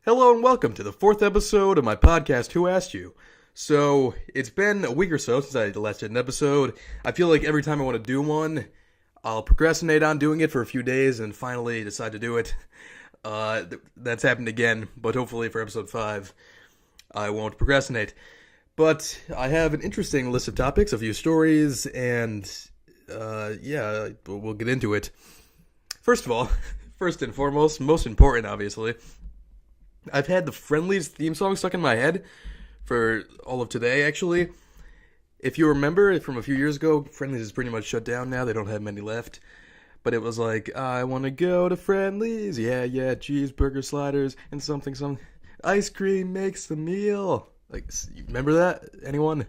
Hello and welcome to the fourth episode of my podcast, Who Asked You? So, it's been a week or so since I last did an episode. I feel like every time I want to do one, I'll procrastinate on doing it for a few days and finally decide to do it. That's happened again, but hopefully for episode 5, I won't procrastinate. But I have an interesting list of topics, a few stories, and we'll get into it. First of all, first and foremost, most important obviously, I've had the Friendlies theme song stuck in my head for all of today, actually. If you remember from a few years ago, Friendlies is pretty much shut down now. They don't have many left. But it was like, I want to go to Friendlies. Yeah, cheeseburger sliders and something. Ice cream makes the meal. Like, you remember that? Anyone?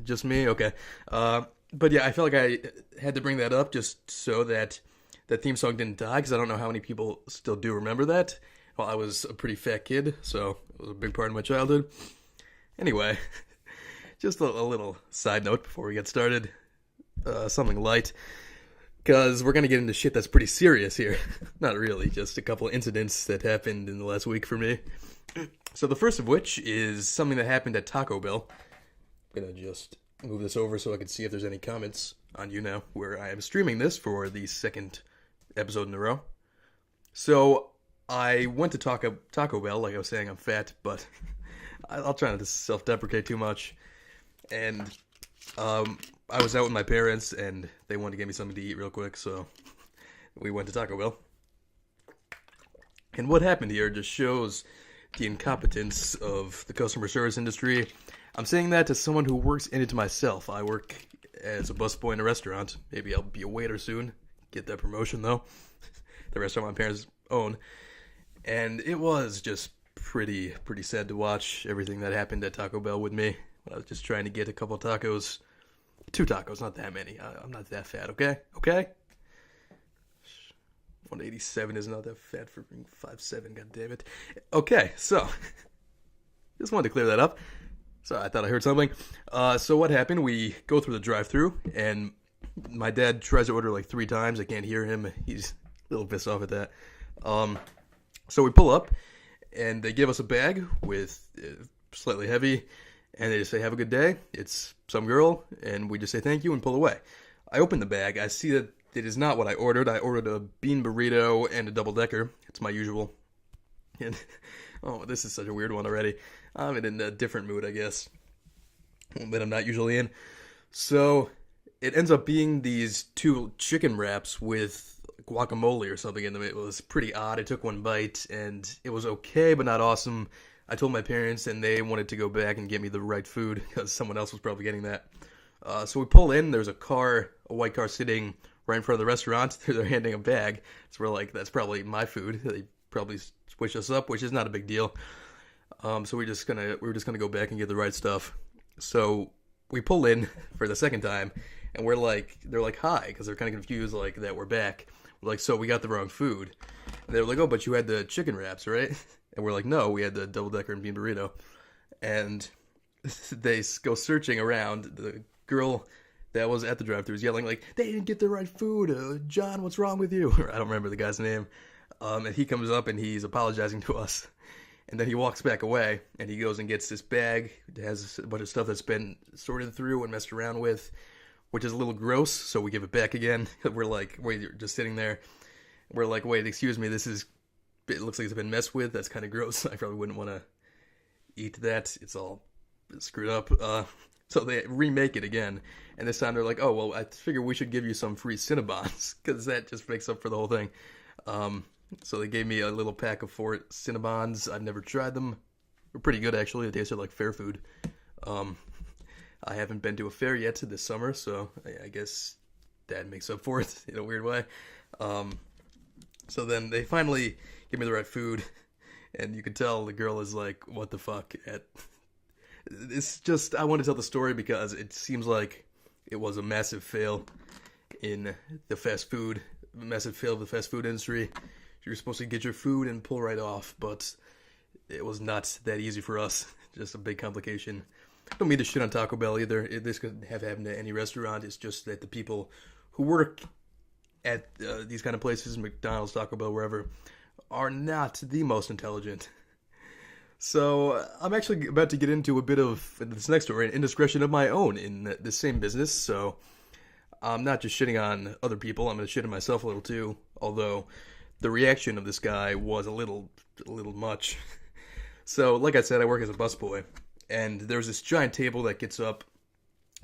Just me? Okay. But yeah, I felt like I had to bring that up just so that that theme song didn't die, because I don't know how many people still do remember that. Well, I was a pretty fat kid, so it was a big part of my childhood. Anyway, just a little side note before we get started. Something light, because we're going to get into shit that's pretty serious here. Not really, just a couple of incidents that happened in the last week for me. So the first of which is something that happened at Taco Bell. I'm going to just move this over so I can see if there's any comments on YouNow, where I am streaming this for the second episode in a row. So I went to Taco Bell, like I was saying, I'm fat, but I'll try not to self-deprecate too much. And I was out with my parents, and they wanted to get me something to eat real quick, so we went to Taco Bell. And what happened here just shows the incompetence of the customer service industry. I'm saying that to someone who works in it myself. I work as a busboy in a restaurant. Maybe I'll be a waiter soon. Get that promotion, though. The restaurant my parents own. And it was just pretty sad to watch everything that happened at Taco Bell with me. I was just trying to get a couple tacos. 2 tacos, not that many. I'm not that fat, okay? Okay? 187 is not that fat for being 5'7", god damn it. Okay, so, just wanted to clear that up. So I thought I heard something. So what happened? We go through the drive-thru, and my dad tries to order like 3 times. I can't hear him. He's a little pissed off at that. So we pull up, and they give us a bag with slightly heavy, and they just say, have a good day. It's some girl, and we just say thank you and pull away. I open the bag. I see that it is not what I ordered. I ordered a bean burrito and a double-decker. It's my usual. And, oh, this is such a weird one already. I'm in a different mood, I guess, that I'm not usually in. So it ends up being these 2 chicken wraps with guacamole or something in them. It was pretty odd. I took 1 bite, and it was okay, but not awesome. I told my parents, and they wanted to go back and get me the right food, because someone else was probably getting that. So we pull in. There's a white car sitting right in front of the restaurant. They're handing a bag. So we're like, that's probably my food. They probably switched us up, which is not a big deal. So we were just gonna go back and get the right stuff. So we pull in for the second time, and they're like, hi, because they're kind of confused, like, that we're back. We're like, so we got the wrong food. And they were like, oh, but you had the chicken wraps, right? And we're like, no, we had the double-decker and bean burrito. And they go searching around. The girl that was at the drive-thru was yelling, like, they didn't get the right food. John, what's wrong with you? I don't remember the guy's name. And he comes up, and he's apologizing to us. And then he walks back away, and he goes and gets this bag. It has a bunch of stuff that's been sorted through and messed around with, which is a little gross, so we give it back again. We're like, wait, you're just sitting there. We're like, wait, excuse me, it looks like it's been messed with. That's kind of gross. I probably wouldn't want to eat that. It's all screwed up. So they remake it again, and this time they're like, oh, well, I figure we should give you some free Cinnabons, because that just makes up for the whole thing. So they gave me a little pack of 4 Cinnabons. I've never tried them. They're pretty good, actually. They tasted like fair food. I haven't been to a fair yet this summer, so I guess that makes up for it in a weird way. So then they finally give me the right food, and you can tell the girl is like, what the fuck? It's just, I want to tell the story because it seems like it was a massive fail in the fast food industry. You're supposed to get your food and pull right off, but it was not that easy for us. Just a big complication. Don't mean to shit on Taco Bell either. This could have happened to any restaurant. It's just that the people who work at these kind of places, McDonald's, Taco Bell, wherever, are not the most intelligent. So I'm actually about to get into a bit of this next story, an indiscretion of my own in the same business. So I'm not just shitting on other people. I'm going to shit on myself a little too. Although the reaction of this guy was a little much. So, like I said, I work as a busboy, and there's this giant table that gets up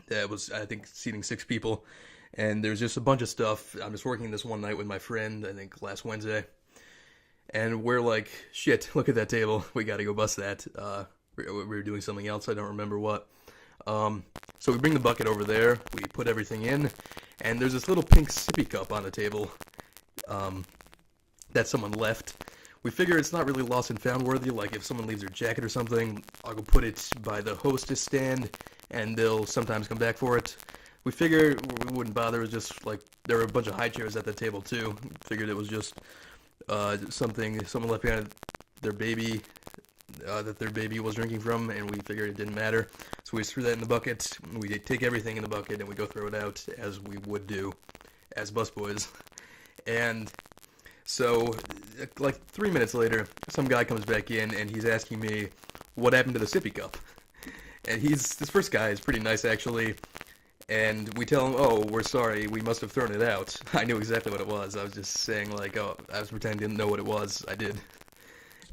that was, I think, seating 6 people, and there's just a bunch of stuff. I'm just working this one night with my friend, I think last Wednesday, and we're like, shit, look at that table. We got to go bust that. We were doing something else. I don't remember what. So we bring the bucket over there. We put everything in, and there's this little pink sippy cup on the table that someone left. We figure it's not really lost and found worthy. Like if someone leaves their jacket or something, I'll go put it by the hostess stand, and they'll sometimes come back for it. We figure we wouldn't bother. It was just like there were a bunch of high chairs at the table too. Figured it was just something someone left behind their baby that their baby was drinking from, and we figured it didn't matter. So we just threw that in the bucket. We take everything in the bucket and we go throw it out as we would do as busboys. And so, like 3 minutes later, some guy comes back in and he's asking me what happened to the sippy cup. And this first guy is pretty nice actually. And we tell him, oh, we're sorry, we must have thrown it out. I knew exactly what it was. I was just saying like, oh, I was pretending I didn't know what it was. I did.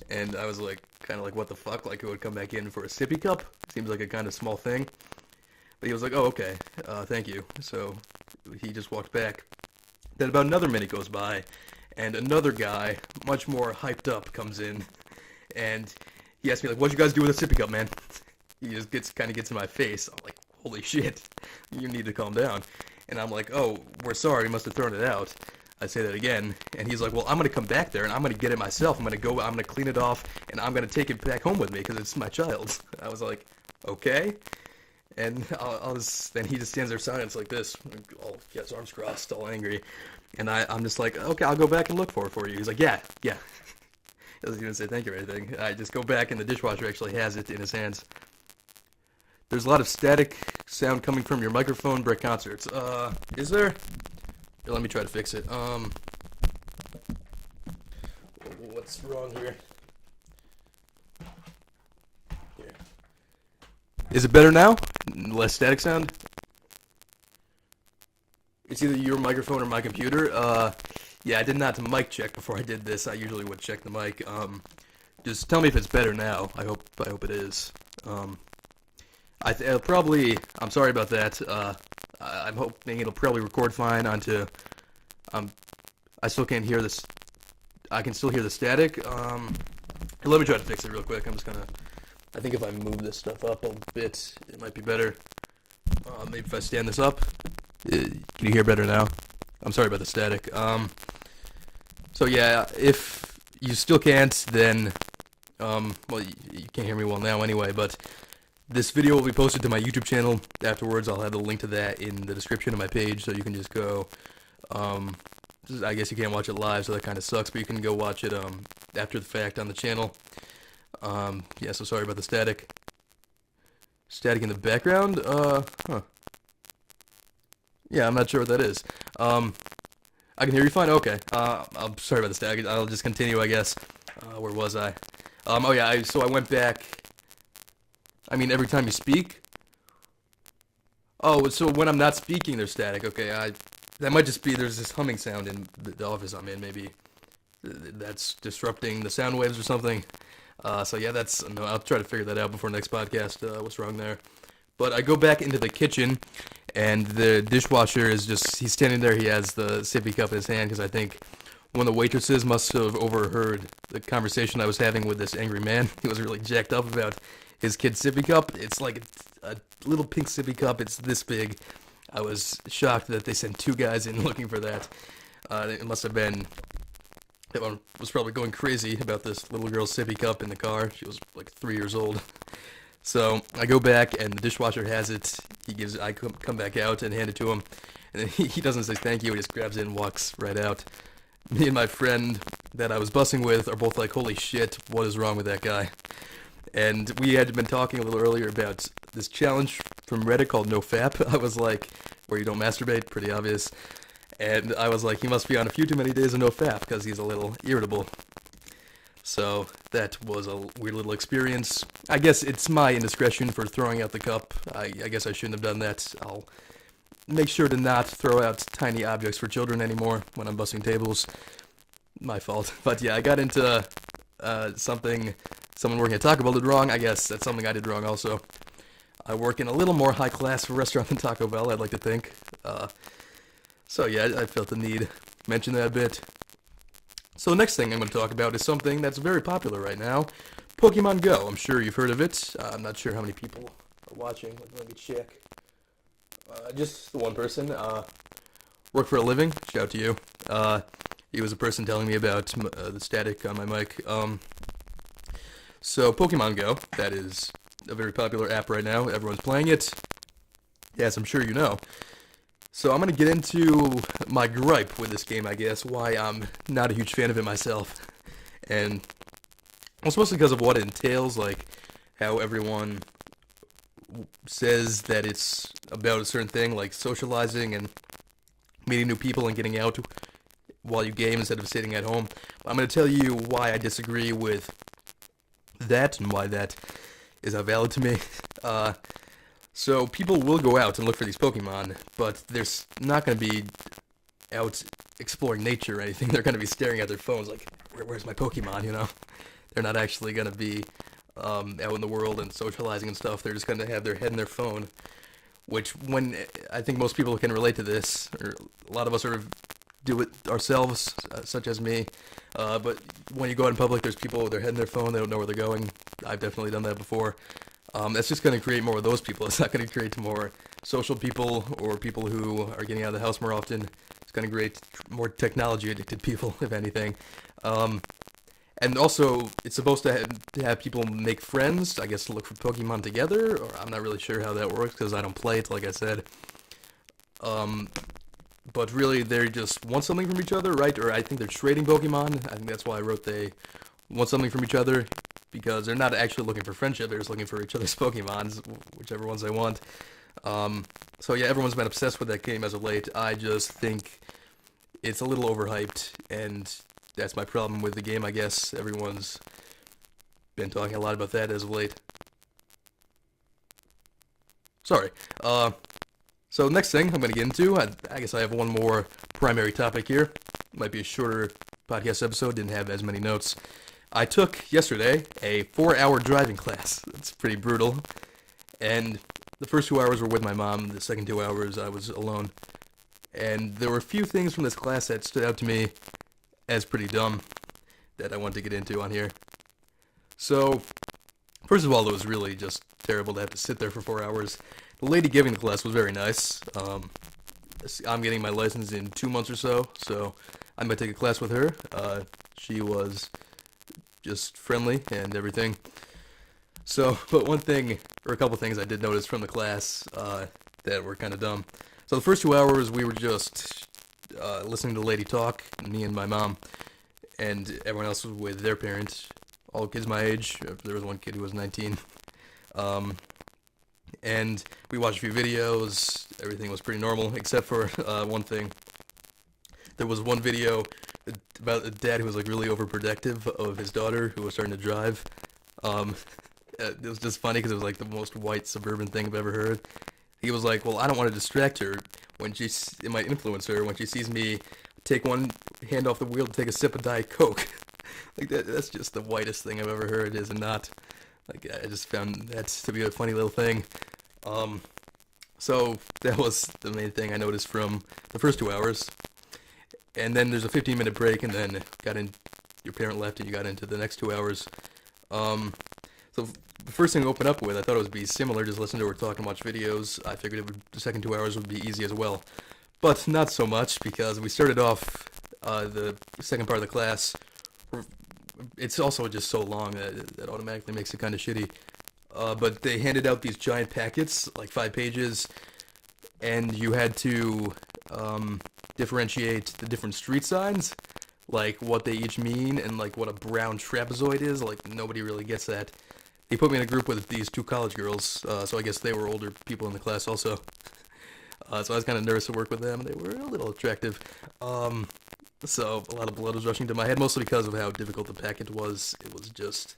And I was like, kind of like, what the fuck? Like, it would come back in for a sippy cup? Seems like a kind of small thing. But he was like, oh, okay, thank you. So he just walked back. Then about another minute goes by, and another guy, much more hyped up, comes in. And he asked me, like, what'd you guys do with the sippy cup, man? He just kind of gets in my face. I'm like, holy shit, you need to calm down. And I'm like, oh, we're sorry, we must have thrown it out. I say that again, and he's like, well, I'm going to come back there, and I'm going to get it myself. I'm going to clean it off, and I'm going to take it back home with me, because it's my child's. I was like, okay. And then he just stands there silent like this, all his arms crossed, all angry. And I'm just like, okay, I'll go back and look for it for you. He's like, yeah. He doesn't even say thank you or anything. I just go back, and the dishwasher actually has it in his hands. There's a lot of static sound coming from your microphone, Brick Concerts. Is there? Here, let me try to fix it. What's wrong here? Here. Is it better now? Less static sound? It's either your microphone or my computer. Yeah, I did not mic check before I did this. I usually would check the mic. Just tell me if it's better now. I hope it is. I'm sorry about that. I'm hoping it'll probably record fine onto, I still can't hear this, I can still hear the static. Let me try to fix it real quick. I think if I move this stuff up a bit, it might be better. Maybe if I stand this up, can you hear better now? I'm sorry about the static. So yeah, if you still can't, then, well, you can't hear me well now anyway, but this video will be posted to my YouTube channel afterwards. I'll have the link to that in the description of my page, so you can just go, I guess you can't watch it live, so that kind of sucks, but you can go watch it after the fact on the channel. Yeah, so sorry about the static. Static in the background? Huh. Yeah, I'm not sure what that is. I can hear you fine? Okay. I'm sorry about the static. I'll just continue, I guess. Where was I? Oh yeah, so I went back. I mean, every time you speak? Oh, so when I'm not speaking, there's static. Okay, that might just be there's this humming sound in the office I'm in. Maybe that's disrupting the sound waves or something. So yeah, no, I'll try to figure that out before next podcast, what's wrong there. But I go back into the kitchen, and the dishwasher he's standing there. He has the sippy cup in his hand, because I think one of the waitresses must have overheard the conversation I was having with this angry man. He was really jacked up about his kid's sippy cup. It's like a little pink sippy cup. It's this big. I was shocked that they sent 2 guys in looking for that. It must have been, that one was probably going crazy about this little girl's sippy cup in the car. She was like 3 years old. So I go back, and the dishwasher has it. I come back out and hand it to him. And then he doesn't say thank you. He just grabs it and walks right out. Me and my friend that I was bussing with are both like, holy shit, what is wrong with that guy? And we had been talking a little earlier about this challenge from Reddit called NoFap. I was like, where you don't masturbate, pretty obvious. And I was like, he must be on a few too many days of NoFap, because he's a little irritable. So that was a weird little experience. I guess it's my indiscretion for throwing out the cup. I guess I shouldn't have done that. I'll make sure to not throw out tiny objects for children anymore when I'm bussing tables. My fault. But yeah, I got into something someone working at Taco Bell did wrong. I guess that's something I did wrong also. I work in a little more high-class restaurant than Taco Bell, I'd like to think. So yeah, I felt the need to mention that a bit. So the next thing I'm going to talk about is something that's very popular right now. Pokemon Go. I'm sure you've heard of it. I'm not sure how many people are watching. Let me check. Just the one person. Work for a living. Shout out to you. He was a person telling me about the static on my mic. So Pokemon Go, that is a very popular app right now. Everyone's playing it. Yes, I'm sure you know. So I'm going to get into my gripe with this game, I guess, why I'm not a huge fan of it myself. And it's mostly because of what it entails, like how everyone says that it's about a certain thing, like socializing and meeting new people and getting out while you game instead of sitting at home. I'm going to tell you why I disagree with that and why that is not valid to me. So people will go out and look for these Pokemon, but they're not going to be out exploring nature or anything. They're going to be staring at their phones like, where's my Pokemon, you know? They're not actually going to be out in the world and socializing and stuff. They're just going to have their head in their phone, which when I think most people can relate to this, or a lot of us do it ourselves, such as me. But when you go out in public, there's people with their head in their phone. They don't know where they're going. I've definitely done that before. That's just going to create more of those people. It's not going to create more social people or people who are getting out of the house more often. It's going to create more technology-addicted people, if anything. And also, it's supposed to have people make friends, I guess, to look for Pokemon together. Or I'm not really sure how that works because I don't play it, like I said. But really, they just want something from each other, right? Or I think they're trading Pokemon. I think that's why I wrote they want something from each other, because they're not actually looking for friendship. They're just looking for each other's Pokemons, whichever ones they want. So yeah, everyone's been obsessed with that game as of late. I just think it's a little overhyped, and that's my problem with the game, I guess. Everyone's been talking a lot about that as of late. Sorry. So next thing I'm going to get into, I guess I have one more primary topic here. Might be a shorter podcast episode, didn't have as many notes. I took, yesterday, a 4-hour driving class. It's pretty brutal. And the first 2 hours were with my mom, the second 2 hours I was alone. And there were a few things from this class that stood out to me as pretty dumb that I want to get into on here. So, first of all, it was really just terrible to have to sit there for 4 hours. The lady giving the class was very nice. I'm getting my license in 2 months or so I might take a class with her. She was just friendly and everything. So, but one thing, or a couple things I did notice from the class that were kind of dumb. So the first 2 hours we were just listening to the lady talk, me and my mom, and everyone else was with their parents, all kids my age. There was one kid who was 19. And we watched a few videos. Everything was pretty normal, except for one thing. There was one video about a dad who was like really overprotective of his daughter who was starting to drive. It was just funny because it was like the most white suburban thing I've ever heard. He was like, well, I don't want to distract her when it might influence her when she sees me take one hand off the wheel to take a sip of Diet Coke. Like that's just the whitest thing I've ever heard, is it not? Like, I just found that to be a funny little thing. So that was the main thing I noticed from the first 2 hours. And then there's a 15-minute break, and then your parent left, and you got into the next 2 hours. So the first thing to open up with, I thought it would be similar, just listen to her talk and watch videos. I figured the second 2 hours would be easy as well. But not so much, because we started off the second part of the class. It's also just so long that automatically makes it kind of shitty. But they handed out these giant packets, like 5 pages, and you had to differentiate the different street signs, like what they each mean, and like what a brown trapezoid is. Like, nobody really gets that. He put me in a group with these 2 college girls, so I guess they were older people in the class also. So I was kind of nervous to work with them. They were a little attractive. So a lot of blood was rushing to my head, mostly because of how difficult the packet was. It was just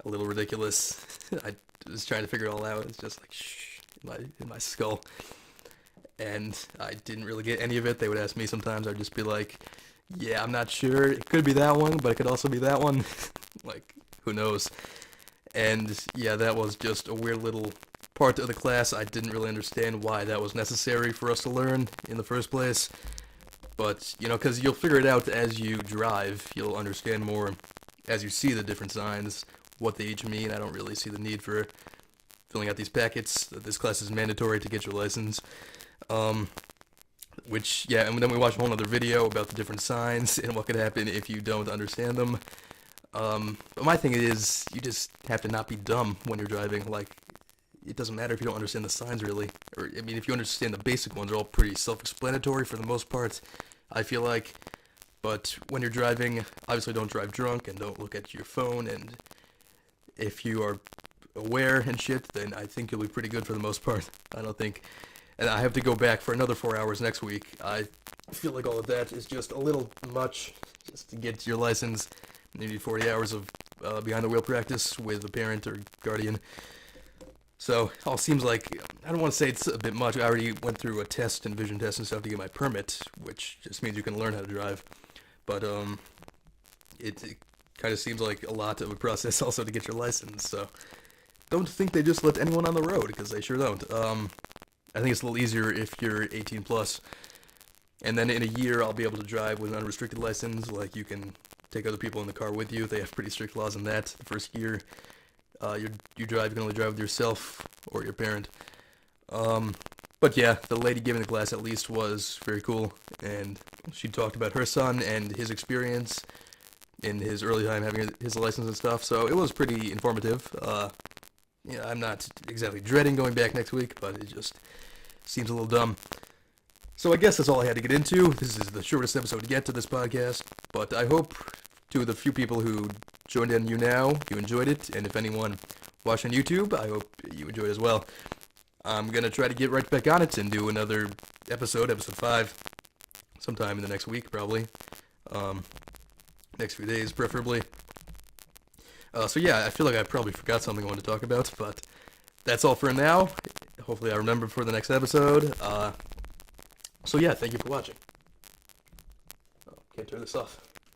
a little ridiculous. I was trying to figure it all out. It's just like shh in my skull, and I didn't really get any of it. They would ask me sometimes. I'd just be like, "Yeah, I'm not sure. It could be that one, but it could also be that one." Like, who knows? And yeah, that was just a weird little part of the class. I didn't really understand why that was necessary for us to learn in the first place. But, you know, because you'll figure it out as you drive. You'll understand more as you see the different signs, what they each mean. I don't really see the need for filling out these packets. This class is mandatory to get your license. Which, yeah, and then we watched a whole other video about the different signs and what could happen if you don't understand them. But my thing is, you just have to not be dumb when you're driving. Like, it doesn't matter if you don't understand the signs, really. Or, I mean, if you understand the basic ones, they're all pretty self-explanatory for the most part, I feel like. But when you're driving, obviously don't drive drunk and don't look at your phone. And if you are aware and shit, then I think you'll be pretty good for the most part. I don't think... And I have to go back for another 4 hours next week. I feel like all of that is just a little much just to get your license. You need 40 hours of behind-the-wheel practice with a parent or guardian. So, it all seems like, I don't want to say it's a bit much. I already went through a test and vision test and stuff to get my permit, which just means you can learn how to drive. But, it kind of seems like a lot of a process also to get your license, so don't think they just let anyone on the road, because they sure don't. I think it's a little easier if you're 18 plus. And then in a year, I'll be able to drive with an unrestricted license. Like, you can take other people in the car with you. They have pretty strict laws on that. The first year, you can only drive with yourself or your parent. But yeah, the lady giving the class at least was very cool, and she talked about her son and his experience in his early time having his license and stuff, so it was pretty informative. Yeah, I'm not exactly dreading going back next week, but it just seems a little dumb. So I guess that's all I had to get into. This is the shortest episode yet to this podcast, but I hope to the few people who joined in you now, you enjoyed it, and if anyone watched on YouTube, I hope you enjoyed as well. I'm going to try to get right back on it and do another episode 5, sometime in the next week, probably. Next few days, preferably. So yeah, I feel like I probably forgot something I wanted to talk about, but that's all for now. Hopefully I remember for the next episode. So yeah, thank you for watching. Oh, can't turn this off.